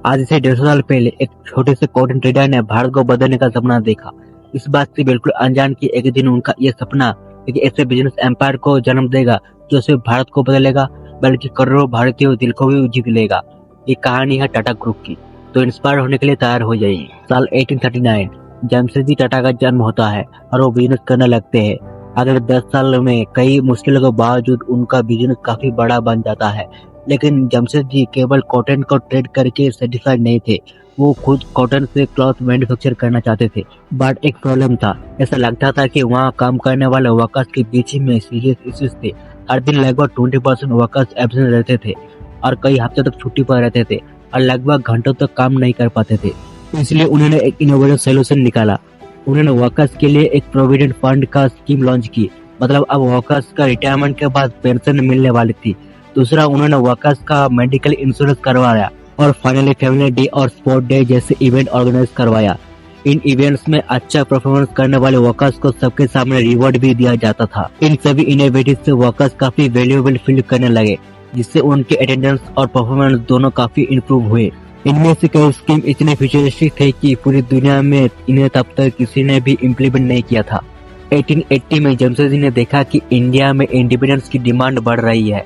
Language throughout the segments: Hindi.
आज से 150 साल पहले एक छोटे से कॉटन ट्रेडर ने भारत को बदलने का सपना देखा। इस बात से बिल्कुल अनजान कि एक दिन उनका यह सपना एक ऐसे बिजनेस एम्पायर को जन्म देगा जो सिर्फ भारत को बदलेगा बल्कि करोड़ों भारतीयों दिल को भी जीत लेगा। ये कहानी है टाटा ग्रुप की, तो इंस्पायर होने के लिए तैयार हो जाइए। साल 1839 जमशेदजी टाटा का जन्म होता है और वो बिजनेस करने लगते हैं। अगले 10 साल में कई मुश्किलों के बावजूद उनका बिजनेस काफी बड़ा बन जाता है। लेकिन जमशेदजी केवल कॉटन को ट्रेड करके सेटिस्फाइड नहीं थे, वो खुद कॉटन से क्लॉथ मैन्युफैक्चर करना चाहते थे। बट एक प्रॉब्लम था, ऐसा लगता था कि वहाँ काम करने वाले वर्कर्स के बीच में सीरियस इश्यूज थे। हर दिन लगभग 20% वर्कर्स एब्सेंट रहते थे और कई हफ्ते तक छुट्टी पर रहते थे और लगभग घंटों तक काम नहीं कर पाते थे। इसलिए उन्होंने एक इनोवेटिव सोल्यूशन निकाला। उन्होंने वर्कर्स के लिए एक प्रोविडेंट फंड का स्कीम लॉन्च की। मतलब अब वर्कर्स का रिटायरमेंट के बाद पेंशन मिलने वाली थी। दूसरा, उन्होंने वर्कर्स का मेडिकल इंश्योरेंस करवाया और फाइनली फैमिली डे और स्पोर्ट डे जैसे इवेंट ऑर्गेनाइज करवाया। इन इवेंट्स में अच्छा परफॉर्मेंस करने वाले वर्कर्स को सबके सामने रिवॉर्ड भी दिया जाता था। इन सभी इनोवेटिव से वर्कर्स काफी वैल्यूएबल फील करने लगे, जिससे उनके अटेंडेंस और परफॉर्मेंस दोनों काफी इंप्रूव हुए। इनमें से कई स्कीम इतने फ्यूचरिस्टिक थे कि पूरी दुनिया में इन्हें तब तक किसी ने भी इम्प्लीमेंट नहीं किया था। 1880 में जमशेदजी ने देखा कि इंडिया में इंडिपेंडेंस की डिमांड बढ़ रही है।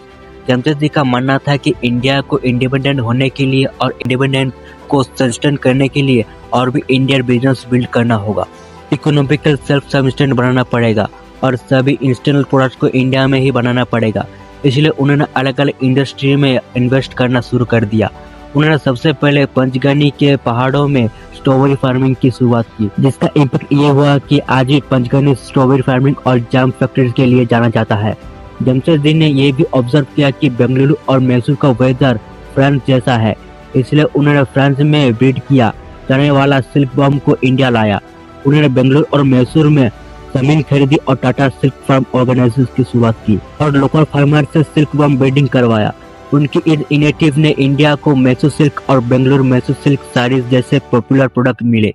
जमशेदजी का मानना था कि इंडिया को इंडिपेंडेंट होने के लिए और इंडिपेंडेंस को सस्टेन करने के लिए और भी इंडियन बिजनेस बिल्ड करना होगा। इकोनॉमिकल सेल्फ सस्टेन बनाना पड़ेगा और सभी इंटरनल प्रोडक्ट्स को इंडिया में ही बनाना पड़ेगा। इसलिए उन्होंने अलग अलग इंडस्ट्री में इन्वेस्ट करना शुरू कर दिया। उन्होंने सबसे पहले पंचगनी के पहाड़ों में स्ट्रॉबेरी फार्मिंग की शुरुआत की, जिसका इम्पैक्ट ये हुआ कि आज भी पंचगनी स्ट्रॉबेरी फार्मिंग और जाम फैक्ट्री के लिए जाना जाता है। जमशेदजी ने यह भी ऑब्जर्व किया कि बेंगलुरु और मैसूर का वेदर फ्रांस जैसा है, इसलिए उन्होंने फ्रांस में ब्रीड किया जाने वाला सिल्क वर्म को इंडिया लाया। उन्होंने बेंगलुरु और मैसूर में जमीन खरीदी और टाटा सिल्क फार्म ऑर्गेनाइजेशन की शुरुआत की और लोकल फार्मर से सिल्क वर्म ब्रीडिंग करवाया। उनकी इस इनिशिएटिव ने इंडिया को मैसूर सिल्क और बेंगलुरु मैसूर सिल्क साड़ीज जैसे पॉपुलर प्रोडक्ट मिले।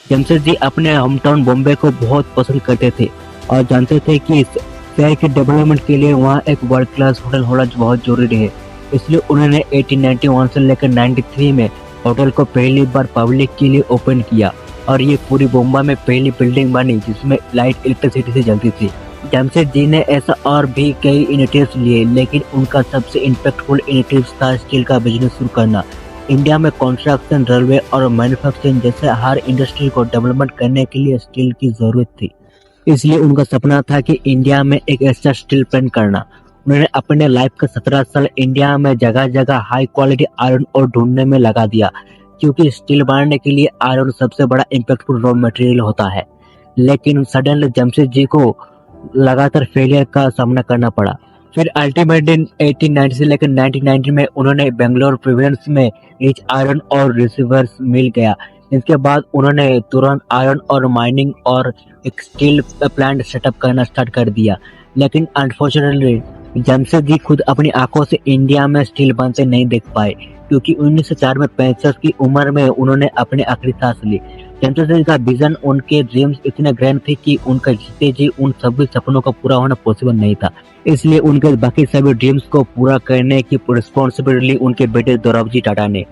जमशेदजी अपने होम टाउन बॉम्बे को बहुत पसंद करते थे और जानते थे कि शहर के डेवलपमेंट के लिए वहाँ एक वर्ल्ड क्लास होटल होना बहुत जरूरी है। इसलिए उन्होंने 1891 से लेकर 93 में होटल को पहली बार पब्लिक के लिए ओपन किया और ये पूरी बॉम्बे में पहली बिल्डिंग बनी जिसमें लाइट इलेक्ट्रिसिटी से जलती थी। जमशेदजी ने ऐसा और भी कई इनिशिएटिव्स लिए, लेकिन उनका सबसे इम्पैक्टफुल इनिशिएटिव था स्टील का बिजनेस शुरू करना। इंडिया में कंस्ट्रक्शन, रेलवे और मैन्युफैक्चरिंग जैसे हर इंडस्ट्री को डेवलपमेंट करने के लिए स्टील की जरूरत थी। इसलिए उनका सपना था कि इंडिया में एक ऐसा स्टील प्लांट करना। उन्होंने अपने लाइफ का 17 साल इंडिया में जगह जगह हाई क्वालिटी आयरन और ढूंढने में लगा दिया, क्योंकि स्टील बनाने के लिए आयरन सबसे बड़ा इम्पैक्टफुल रॉ मटेरियल होता है। लेकिन सडनली जमशेदजी को लगातार फेलियर का सामना करना पड़ा। फिर अल्टीमेटली 1890 से लेकर 1990 में उन्होंने बेंगलोर प्रोविंस में रिच आयरन और रिसीवर्स मिल गया। इसके बाद उन्होंने तुरंत आयरन और माइनिंग और एक स्टील प्लांट सेटअप करना स्टार्ट कर दिया। लेकिन अनफॉर्चुनेटली जमशेदजी खुद अपनी आंखों से इंडिया में स्टील बनते नहीं देख पाए, क्योंकि 1904 में 65 की उम्र में उन्होंने अपने आखिरी सांस ली। जमशेदजी का विजन, उनके ड्रीम्स इतने ग्रैंड थे कि उनका जीते जी उन सभी सपनों का पूरा होना पॉसिबल नहीं था। इसलिए उनके बाकी सभी ड्रीम्स को पूरा करने की रिस्पॉन्सिबिलिटी उनके बेटे दोराबजी टाटा ने।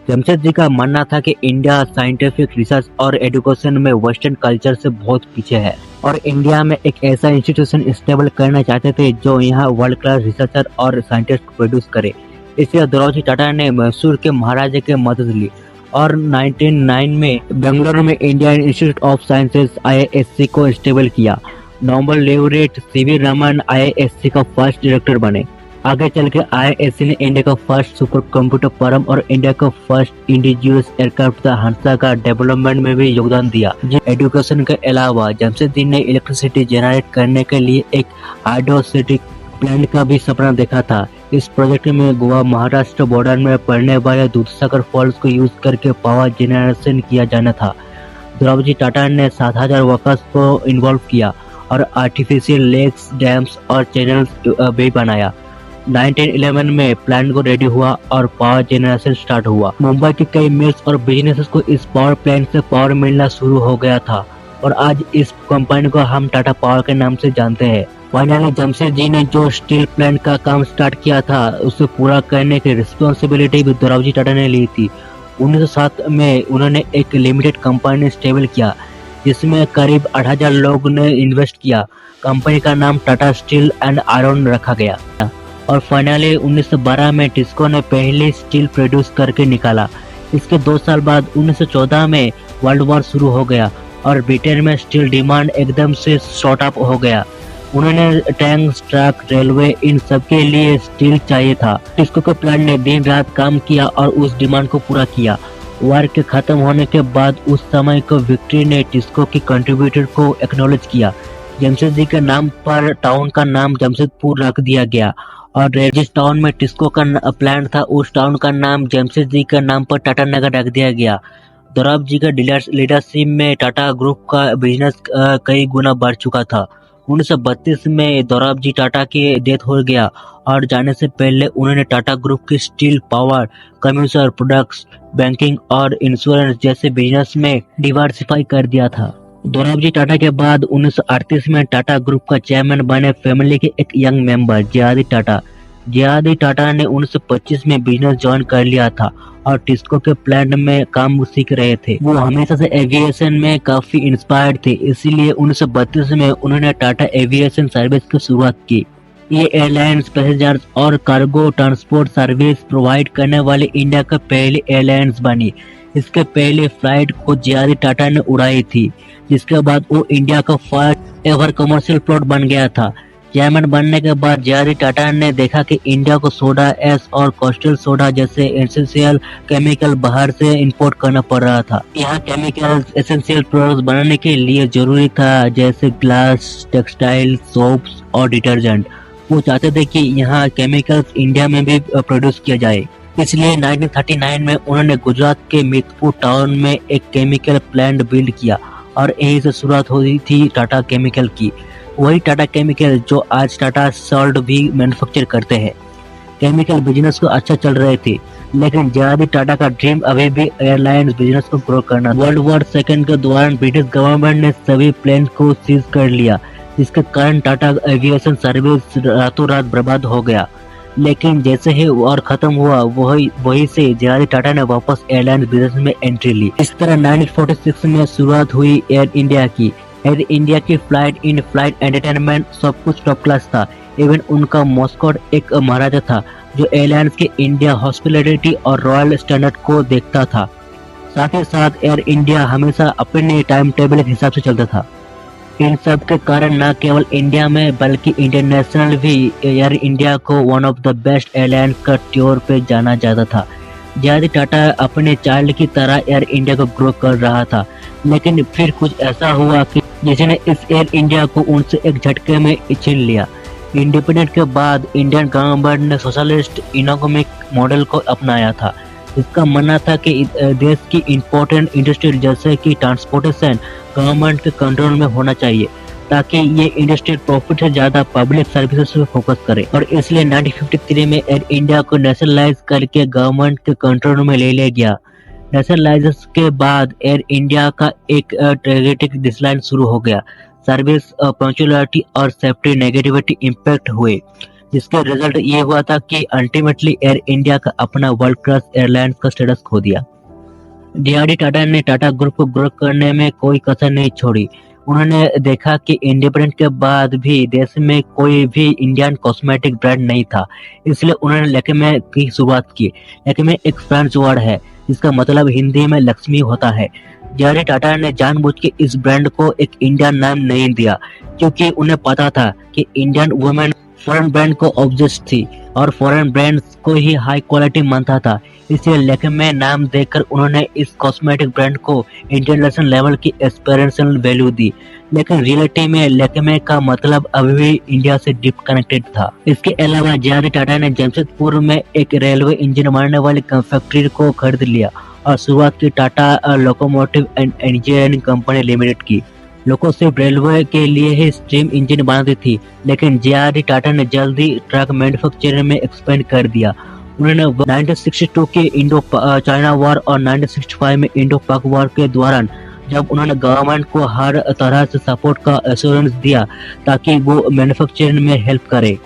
जमशेदजी का मानना था कि इंडिया साइंटिफिक रिसर्च और एजुकेशन में वेस्टर्न कल्चर से बहुत पीछे है और इंडिया में एक ऐसा इंस्टीट्यूशन स्टेबल करना चाहते थे जो यहाँ वर्ल्ड क्लास रिसर्चर और साइंटिस्ट प्रोड्यूस करे। इसलिए दोराबजी टाटा ने मैसूर के महाराजा की मदद ली और 1909 में बेंगलुरु में Indian institute of sciences IISc को स्टेबल किया। नोबेल लेवरेट CV रमन IISc का फर्स्ट डायरेक्टर बने। आगे चल के IISc ने इंडिया का फर्स्ट सुपर कंप्यूटर परम और इंडिया का फर्स्ट इंडिजियस एयरक्राफ्ट हंसा का डेवलपमेंट में भी योगदान दिया। एजुकेशन के अलावा जमशेदजी ने इलेक्ट्रिसिटी जनरेट करने के लिए एक हाइड्रोस्टेटिक प्लांट का भी सपना देखा था। इस प्रोजेक्ट में गोवा महाराष्ट्र बॉर्डर में पड़ने वाले दूधसागर फॉल्स को यूज करके पावर जनरेशन किया जाना था। दोराबजी टाटा ने 7000 वर्कर्स को इन्वॉल्व किया और आर्टिफिशियल लेक्स, डैम्स और चैनल्स भी बनाया। 1911 में प्लांट को रेडी हुआ और पावर जनरेशन स्टार्ट हुआ। मुंबई के कई मिल्स और बिजनेसेस को इस पावर प्लांट से पावर मिलना शुरू हो गया था और आज इस कंपनी को हम टाटा पावर के नाम से जानते हैं। फाइनली जमशेदजी ने जो स्टील प्लांट का काम स्टार्ट किया था उसे पूरा करने की रिस्पॉन्सिबिलिटी भी दोराबजी टाटा ने ली थी। 1907 में उन्होंने एक लिमिटेड कंपनी स्टेबल किया, जिसमें करीब 8,000 लोगों ने इन्वेस्ट किया। कंपनी का नाम टाटा स्टील एंड आयरन रखा गया और फाइनली 1912 में टिस्को ने पहली स्टील प्रोड्यूस करके निकाला। इसके 2 साल बाद 1914 में वर्ल्ड वॉर शुरू हो गया और ब्रिटेन में स्टील डिमांड एकदम से शॉर्ट अप हो गया। उन्होंने टैंक, ट्रक, रेलवे इन सब के लिए स्टील चाहिए था। टिस्को के प्लांट ने दिन रात काम किया और उस डिमांड को पूरा किया। वार के खत्म होने के बाद उस समय को विक्ट्री ने टिस्को की कंट्रीब्यूटर को एक्नॉलेज किया। जमशेदजी के नाम पर टाउन का नाम जमशेदपुर रख दिया गया और जिस टाउन में टिस्को का प्लांट था उस टाउन का नाम जमशेदजी के नाम पर टाटा नगर रख दिया गया। दोराब जी का लीडरशिप में टाटा ग्रुप का बिजनेस कई गुना बढ़ चुका था। 1932 में दोराब जी टाटा की डेथ हो गया और जाने से पहले उन्होंने टाटा ग्रुप की steel, power, consumer products, banking और इंश्योरेंस जैसे बिजनेस में डिवर्सिफाई कर दिया था। दोराब जी टाटा के बाद 1938 में टाटा ग्रुप का चेयरमैन बने फैमिली के एक यंग मेंबर जयादी टाटा। जयादी टाटा ने 1925 में बिजनेस ज्वाइन कर लिया था और टिस्को के प्लांट में काम सीख रहे थे। वो हमेशा से एविएशन में काफी इंस्पायर्ड थे, इसीलिए 1932 में उन्होंने टाटा एविएशन सर्विस की शुरुआत की। ये एयरलाइंस पैसेंजर्स और कार्गो ट्रांसपोर्ट सर्विस प्रोवाइड करने वाली इंडिया का पहली एयरलाइंस बनी। इसके पहले फ्लाइट को जयादी टाटा ने उड़ाई थी, जिसके बाद वो इंडिया का फर्स्ट एवर कमर्शियल प्लॉट बन गया था। चेयरमैन बनने के बाद जयादी टाटा ने देखा कि इंडिया को सोडा एस और कोस्टल सोडा जैसे एसेंशियल केमिकल बाहर से इंपोर्ट करना पड़ रहा था। यहाँ केमिकल एसेंशियल प्रोडक्ट्स बनाने के लिए जरूरी था, जैसे ग्लास, टेक्सटाइल, सोप्स और डिटर्जेंट। वो चाहते थे कि यहाँ केमिकल्स इंडिया में भी प्रोड्यूस किया जाए। इसलिए 1939 में उन्होंने गुजरात के मितपुर टाउन में एक केमिकल प्लांट बिल्ड किया और यहीं से शुरुआत हुई थी टाटा केमिकल की। वही टाटा केमिकल जो आज टाटा सॉल्ट भी मैन्युफैक्चर करते हैं। केमिकल बिजनेस को अच्छा चल रहे थे, लेकिन जयादी टाटा का ड्रीम अभी भी एयरलाइंस बिजनेस को ग्रो करना। वर्ल्ड वॉर सेकेंड के दौरान ब्रिटिश गवर्नमेंट ने सभी प्लेन को सीज कर लिया, जिसके कारण टाटा एविएशन सर्विस रातों रात बर्बाद हो गया। लेकिन जैसे ही वॉर खत्म हुआ वही से जयादी टाटा ने वापस एयरलाइन बिजनेस में एंट्री ली। इस तरह 1946 में शुरुआत हुई एयर इंडिया की। एयर इंडिया की फ्लाइट, इन फ्लाइट एंटरटेनमेंट सब कुछ टॉप क्लास था। इवन उनका मॉस्कॉट एक महाराजा था जो एयरलाइंस के इंडिया हॉस्पिटैलिटी और रॉयल स्टैंडर्ड को देखता था। साथ ही साथ एयर इंडिया हमेशा अपने टाइम टेबल के हिसाब से चलता था। इन सब के कारण न केवल इंडिया में बल्कि इंटरनेशनल भी एयर इंडिया को one of the best airlines का टूर पे जाना जाता था। जयादी टाटा अपने चाइल्ड की तरह एयर इंडिया को ग्रो कर रहा था, लेकिन फिर कुछ ऐसा हुआ कि जिसने इस एयर इंडिया को उनसे एक झटके में छीन लिया। इंडिपेंडेंट के बाद इंडियन गवर्नमेंट ने सोशलिस्ट इकोनॉमिक मॉडल को अपनाया था। इसका मानना था कि देश की इम्पोर्टेंट इंडस्ट्री जैसे कि ट्रांसपोर्टेशन गवर्नमेंट के कंट्रोल में होना चाहिए, ताकि ये इंडस्ट्री प्रॉफिट से ज्यादा पब्लिक सर्विसेज पे फोकस करे। और इसलिए 1953 में एयर इंडिया को नेशनलाइज करके गवर्नमेंट के कंट्रोल में ले लिया गया। नेशनलाइजेशन के बाद एयर इंडिया का एक ट्रेजिक डिक्लाइन शुरू हो गया। सर्विस, पंक्चुअलिटी और सेफ्टी नेगेटिविटी इम्पैक्ट हुए, जिसका रिजल्ट ये हुआ था कि अल्टीमेटली एयर इंडिया का अपना वर्ल्ड क्लास एयरलाइंस का स्टेटस खो दिया। जयादी टाटा ने टाटा ग्रुप को ग्रो करने में कोई कसर नहीं छोड़ी। उन्होंने देखा कि इंडिपेंडेंट के बाद भी देश में कोई भी इंडियन कॉस्मेटिक ब्रांड नहीं था, इसलिए उन्होंने लैक्मे की शुरुआत की। लैक्मे एक फ्रेंच वर्ड है जिसका मतलब हिंदी में लक्ष्मी होता है। जयादी टाटा ने जानबूझ के इस ब्रांड को एक इंडियन नाम नहीं दिया, क्योंकि उन्हें पता था कि इंडियन वुमेन फॉरेन ब्रांड को ऑब्जेस्ट थी और फॉरेन ब्रांड्स को ही हाई क्वालिटी मानता था। इसलिए लैक्मे नाम देकर उन्होंने इस कॉस्मेटिक ब्रांड को इंटरनेशनल लेवल की एस्पिरेशनल वैल्यू दी, लेकिन रियलिटी में लैक्मे का मतलब अभी भी इंडिया से डीप कनेक्टेड था। इसके अलावा जयादी टाटा ने जमशेदपुर में एक रेलवे इंजन बनाने वाली फैक्ट्री को खरीद लिया और शुरुआत की Tata locomotive and engineering company limited की। लोको सिर्फ रेलवे के लिए ही स्टीम इंजन बनाती थी, लेकिन जयादी टाटा ने जल्दी ट्रक मैन्युफैक्चरिंग में एक्सपेंड कर दिया। उन्होंने 1962 के इंडो चाइना वॉर और 1965 में इंडो पाक वॉर के दौरान जब उन्होंने गवर्नमेंट को हर तरह से सपोर्ट का एश्योरेंस दिया ताकि वो मैन्युफैक्चरिंग में हेल्प करे,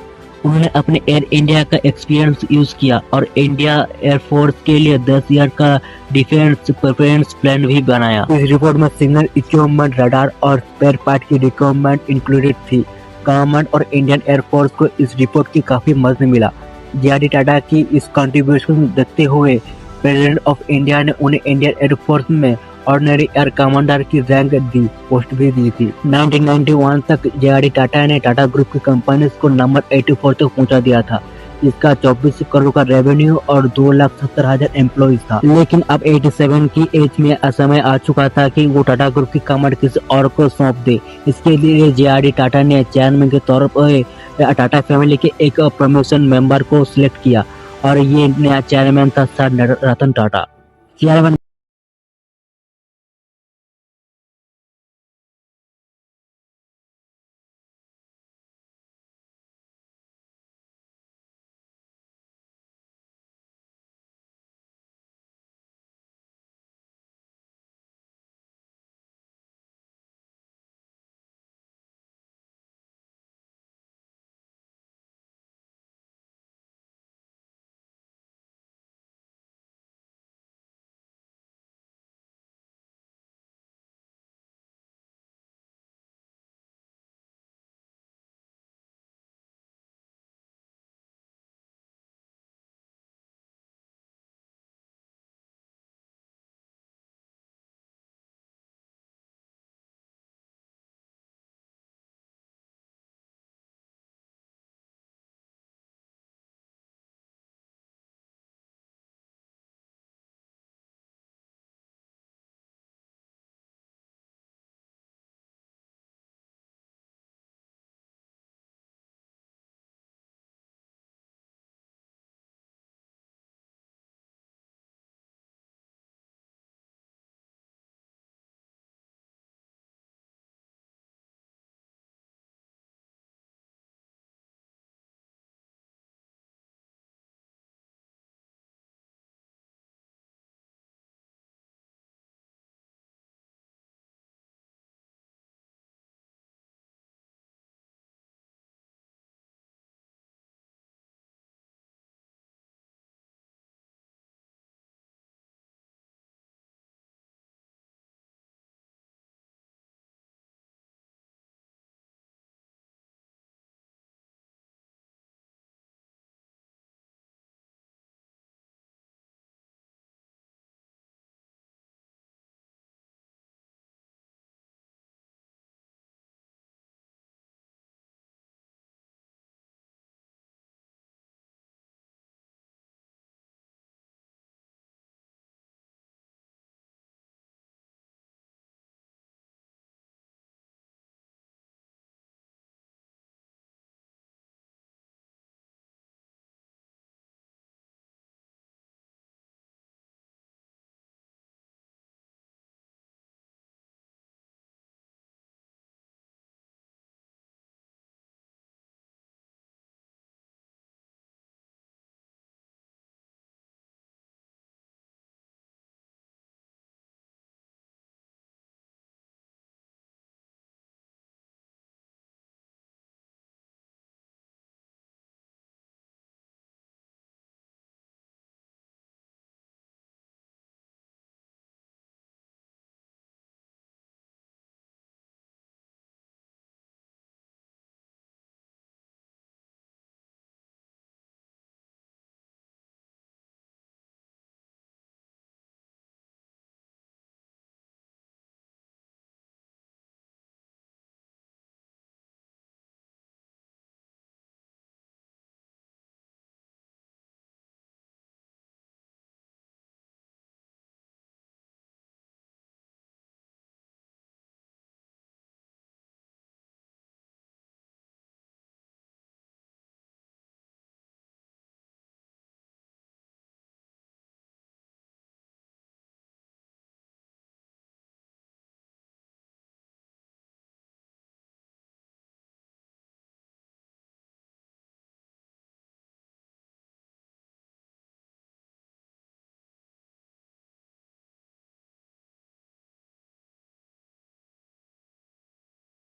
उन्होंने अपने एयर इंडिया का एक्सपीरियंस यूज किया और इंडिया एयरफोर्स के लिए 10 ईयर का डिफेंस प्रिपरेशंस प्लान भी बनाया। इस रिपोर्ट में सिग्नल इक्विपमेंट, रडार और स्पेयर पार्ट की रिक्वायरमेंट इंक्लूडेड थी। गवर्नमेंट और इंडियन एयरफोर्स को इस रिपोर्ट की काफी मदद मिला। जे.आर.डी. टाटा की इस कंट्रीब्यूशन देखते हुए प्रेसिडेंट ऑफ इंडिया ने उन्हें इंडियन एयरफोर्स में ऑर्डिनरी एयर कमांडर की रैंक दी, पोस्ट भी दी थी। 1991 तक जे.आर.डी. टाटा ने टाटा ग्रुप की कंपनीज को नंबर 84 तक पहुंचा दिया था, जिसका 24 करोड़ का रेवेन्यू और 2,70,000 एम्प्लॉइज था। लेकिन अब 87 की एज में समय आ चुका था कि वो टाटा ग्रुप की कमांड किसी और को सौंप दे। इसके लिए जे.आर.डी. टाटा ने चेयरमैन के तौर पर टाटा फैमिली के एक प्रमोशन मेंबर को सिलेक्ट किया और ये नया चेयरमैन था sir Ratan Tata. Chairman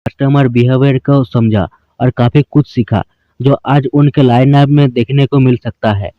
customer behaviour को समझा और काफी कुछ सीखा। जो आज उनके लाइनअप में देखने को मिल सकता है।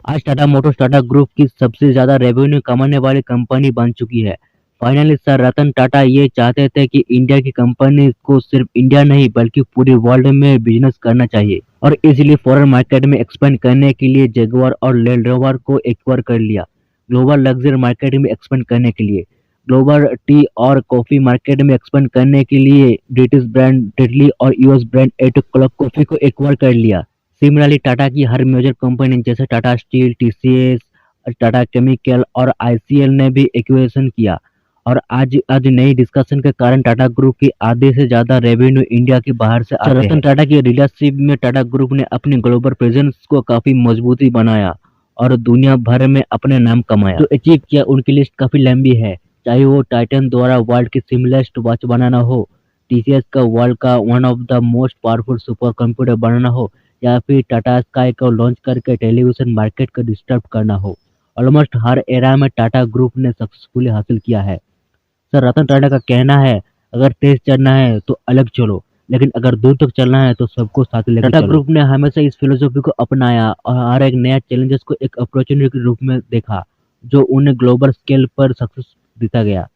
आज टाटा मोटर्स टाटा ग्रुप की सबसे ज्यादा रेवेन्यू कमाने वाली कंपनी बन चुकी है। फाइनली सर रतन टाटा ये चाहते थे कि इंडिया की कंपनी को सिर्फ इंडिया नहीं बल्कि पूरी वर्ल्ड में बिजनेस करना चाहिए और इसलिए फॉरेन मार्केट में एक्सपेंड करने के लिए जगुआर और लैंड रोवर को एक्वायर कर लिया। ग्लोबल लग्जरी मार्केट में एक्सपेंड करने के लिए, ग्लोबल टी और कॉफी मार्केट में एक्सपेंड करने के लिए ब्रिटिश ब्रांड टेटली और US brand Eight O'Clock Coffee को एक्वायर कर लिया। सिमिलरली टाटा की हर मेजर कंपनी जैसे Tata Steel, TCS, Tata Chemical और आईसीएल ने भी एक्विजिशन किया और आज आज नई डिस्कशन के कारण टाटा ग्रुप की आधे से ज्यादा रेवेन्यू इंडिया के बाहर से आते हैं। रतन टाटा की लीडरशिप में टाटा ग्रुप ने अपनी ग्लोबल प्रेजेंस को काफी मजबूती बनाया और दुनिया भर में अपने नाम कमाया। जो अचीव किया उनकी लिस्ट काफी लंबी है, चाहे वो टाइटन द्वारा वर्ल्ड की सिम्पलेस्ट वॉच बनाना हो, टीसीएस का वर्ल्ड का one of the most powerful super computer बनाना हो या फिर टाटा स्काई को लॉन्च करके टेलीविजन मार्केट को डिस्टर्ब करना हो। ऑलमोस्ट हर एरा में टाटा ग्रुप ने सक्सेसफुली हासिल किया है। सर रतन टाटा का कहना है, अगर तेज चलना है तो अलग चलो, लेकिन अगर दूर तक चलना है तो सबको साथ लेकर चलो। टाटा ग्रुप ने हमेशा इस फिलोसॉफी को अपनाया और हर एक नया चैलेंजेस को एक अपॉर्चुनिटी के रूप में देखा, जो उन्हें ग्लोबल स्केल पर सक्सेस देता गया।